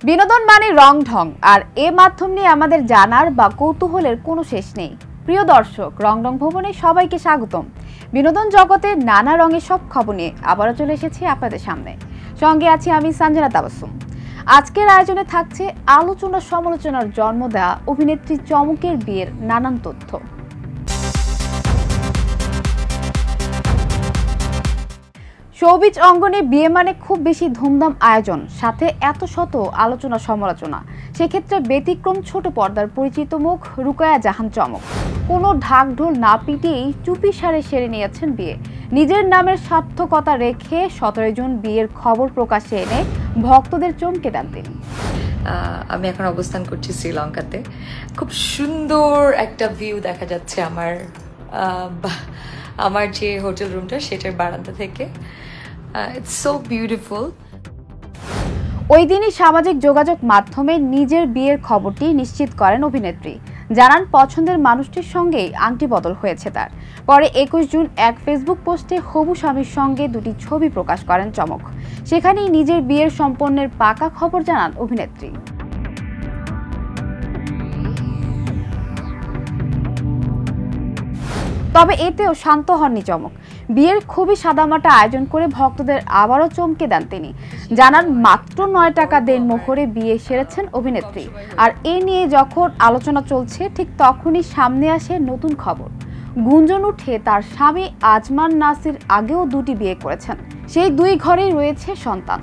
বিনোদন মানে রং ঢং, আর এ মাধ্যম নিয়ে আমাদের জানার বা কৌতূহলের কোনো শেষ নেই। প্রিয় দর্শক, রংঢং ভবনে সবাইকে স্বাগতম। বিনোদন জগতের নানা রঙের সব খবর নিয়ে আবারও চলে এসেছি আপনাদের সামনে। সঙ্গে আছি আমি সঞ্জনা তাবাসসুম। আজকের আয়োজনে থাকছে আলোচনা সমালোচনার জন্ম দেওয়া অভিনেত্রী চমকের বিয়ের নানান তথ্য। শোবিজ অঙ্গনে বিয়ে মানে খুব বেশি ধুমধাম আয়োজন, সাথে এত শত আলোচনা সমালোচনা। সেক্ষেত্রে ব্যতিক্রম ছোট পর্দার পরিচিত মুখ রুকায়া জাহান চমক। কোনো ঢাকঢোল না পিটিয়েই চুপি সারে সেরে নিয়েছেন বিয়ে। নিজের নামের সার্থকতা রেখে 17 জুন বিয়ের খবর প্রকাশে এনে ভক্তদের চমকে দেন তিনি। আমি এখন অবস্থান করছি শ্রীলঙ্কাতে। খুব সুন্দর একটা ভিউ দেখা যাচ্ছে আমার যে হোটেল রুমটা সেটার বারান্দা থেকে। It's so beautiful. ওই দিনই সামাজিক যোগাযোগ মাধ্যমে নিজের বিয়ের খবরটি নিশ্চিত করেন অভিনেত্রী। জানান পছন্দের মানুষটির সঙ্গেই আংটি বদল হয়েছে তার। পরে 21 জুন এক ফেসবুক পোস্টে হবু স্বামীর সঙ্গে দুটি ছবি প্রকাশ করেন চমক। সেখানেই নিজের বিয়ের সম্পন্নের পাকা খবর জানান অভিনেত্রী। তবে এতেও শান্ত হননি চমক। বিয়ের খুবই সাদামাটা আয়োজন করে ভক্তদের আবারও চমকে দেন তিনি। জানান মাত্র 9 টাকা দেনমোহরে বিয়ে সেরেছেন অভিনেত্রী। আর এ নিয়ে যখন আলোচনা চলছে ঠিক তখনই সামনে আসে নতুন খবর। গুঞ্জন উঠে তার স্বামী আজমান নাসির আগেও দুটি বিয়ে করেছেন। সেই দুই ঘরেই রয়েছে সন্তান।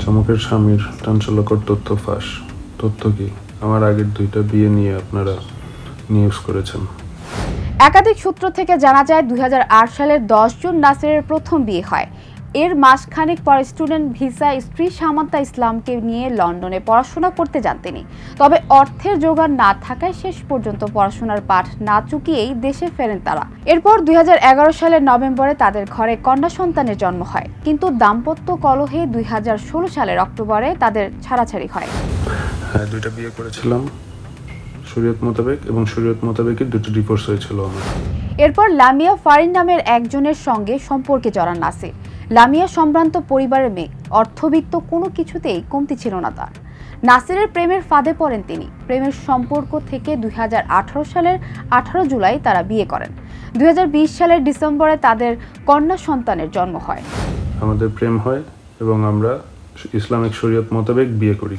চমকের স্বামীর চাঞ্চল্যকর তথ্য ফাঁস। তথ্য কি? আমার আগের 2টা বিয়ে নিয়ে আপনারা নিউজ করেছেন। একাধিক সূত্র থেকে জানা যায় 2008 সালের 10 জুন নাসিরের প্রথম বিয়ে হয়। এর মাসখানেক পর স্টুডেন্ট ভিসায় স্ত্রী সামান্তা ইসলামকে নিয়ে লন্ডনে পড়াশোনা করতে যান তিনি। তবে অর্থের জোগাড় না থাকায় শেষ পর্যন্ত পড়াশোনার পাঠ না চুকিয়েই দেশে ফেরেন তারা। এরপর 2011 সালের নভেম্বরে তাদের ঘরে কন্যা সন্তানের জন্ম হয়। কিন্তু দাম্পত্য কলহে 2016 সালের অক্টোবরে তাদের ছাড়াছাড়ি হয়। হ্যাঁ, 2টা বিয়ে করেছিলাম শরীয়ত মোতাবেক, এবং শরীয়ত মোতাবেকই 2টি ডিভোর্স হয়েছিল আমার। এরপর লামিয়া ফারিন নামের একজনের সঙ্গে সম্পর্কে জড়ান নাসির। লামিয়া সম্ভ্রান্ত পরিবারের মেয়ে, অর্থবিত্ত কোনো কিছুতেই কমতি ছিল না তার। নাসিরের প্রেমের ফাঁদে পড়েন তিনি। প্রেমের সম্পর্ক থেকে 2018 সালের 18 জুলাই তারা বিয়ে করেন। 2020 সালের ডিসেম্বরে তাদের কন্যা সন্তানের জন্ম হয়। আমাদের প্রেম হয় এবং আমরা ইসলামিক শরীয়ত মোতাবেক বিয়ে করি।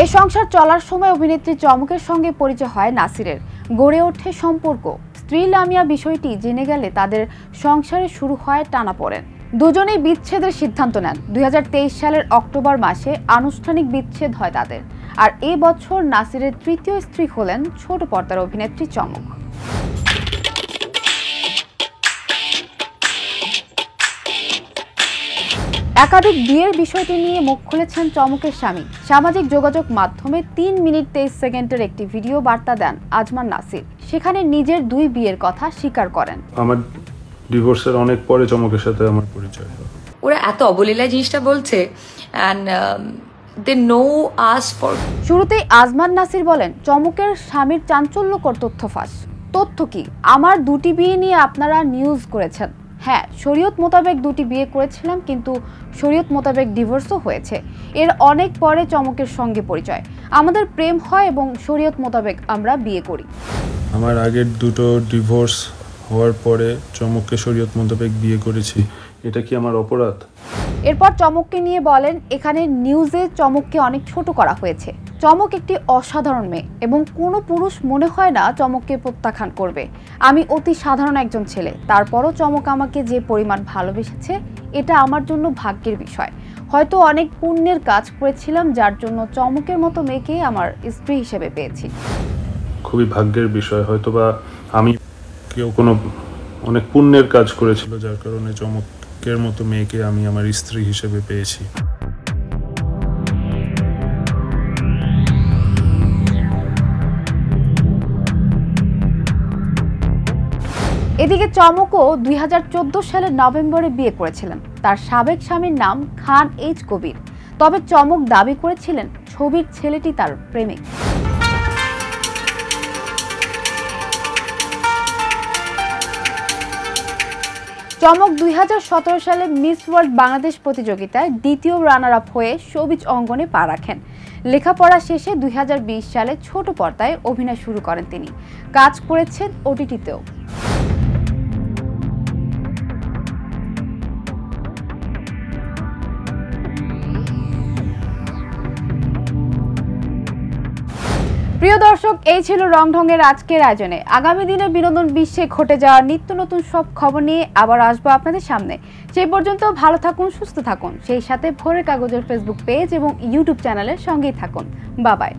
এ সংসার চলার সময় অভিনেত্রী চমকের সঙ্গে পরিচয় হয় নাসিরের। গড়ে ওঠে সম্পর্ক। স্ত্রী লামিয়া বিষয়টি জেনে গেলে তাদের সংসারে শুরু হয় টানাপোড়েন। দুজনেই বিচ্ছেদের সিদ্ধান্ত নেন। 2023 সালের অক্টোবর মাসে আনুষ্ঠানিক বিচ্ছেদ হয় তাদের। আর এ বছর নাসিরের তৃতীয় স্ত্রী হলেন ছোট পর্দার অভিনেত্রী চমক। একাধিক বিয়ের বিষয়টি নিয়ে মুখ খুলেছেন চমকের স্বামী। সামাজিক যোগাযোগ মাধ্যমে 3 মিনিট 23 সেকেন্ডের একটি ভিডিও বার্তা দেন আজমান নাসির। সেখানে নিজের 2 বিয়ের কথা স্বীকার করেন। আমার ডিভোর্সের অনেক পরে চমকের সাথে আমার পরিচয় হয়। ওরা এত অবলীলায় জিনিসটা বলছে and they know us for। শুরুতেই আজমান নাসির বলেন, চমকের স্বামীর চাঞ্চল্যকর তথ্য ফাঁস। তথ্য কি? আমার 2টি বিয়ে নিয়ে আপনারা নিউজ করেছেন। হ্যাঁ, শরীয়ত মোতাবেক 2টি বিয়ে করেছিলাম, কিন্তু শরীয়ত মোতাবেক ডিভোর্সও হয়েছে। এর অনেক পরে চমকের সঙ্গে পরিচয়। আমাদের প্রেম হয় এবং শরীয়ত মোতাবেক আমরা বিয়ে করি। আমার আগের 2টো ডিভোর্স হওয়ার পরে চমককে শরীয়ত মোতাবেক বিয়ে করেছি। এটা কি আমার অপরাধ? এরপর চমককে নিয়ে বলেন, এখানে নিউজে চমককে অনেক ছোট করা হয়েছে। চমক একটি অসাধারণ মেয়ে এবং কোনো পুরুষ মনে হয় না চমককে প্রত্যাখ্যান করবে। আমি অতি সাধারণ একজন ছেলে, তারপরও চমক আমাকে যে পরিমাণ ভালোবেসেছে এটা আমার জন্য ভাগ্যের বিষয়। হয়তো অনেক পুণ্যের কাজ করেছিলাম যার জন্য চমকের মতো মেয়েকে আমার স্ত্রী হিসেবে পেয়েছি। খুবই ভাগ্যের বিষয়। হয়তোবা আমি কোনো অনেক পুণ্যের কাজ করেছিল যার কারণে চমকের মতো মেয়েকে আমি আমার স্ত্রী হিসেবে পেয়েছি। এদিকে চমকও 2014 সালের নভেম্বরে বিয়ে করেছিলেন। তার সাবেক স্বামীর নাম খান এইচ কবির। তবে চমক দাবি করেছিলেন ছবির ছেলেটি তার প্রেমিক। চমক 2017 সালে মিস ওয়ার্ল্ড বাংলাদেশ প্রতিযোগিতায় দ্বিতীয় রানার আপ হয়ে শোবিজ অঙ্গনে পা রাখেন। লেখাপড়া শেষে 2020 সালে ছোট পর্দায় অভিনয় শুরু করেন তিনি। কাজ করেছেন ওটিটিতেও। প্রিয় দর্শক, এই ছিল রংঢঙের আজকের আয়োজনে। আগামী দিনে বিনোদন বিশ্বে ঘটে যাওয়া নিত্য নতুন সব খবর নিয়ে আবার আসবো আপনাদের সামনে। সেই পর্যন্ত ভালো থাকুন, সুস্থ থাকুন, সেই সাথে ভোরের কাগজের ফেসবুক পেজ এবং ইউটিউব চ্যানেলের সঙ্গেই থাকুন। Bye bye.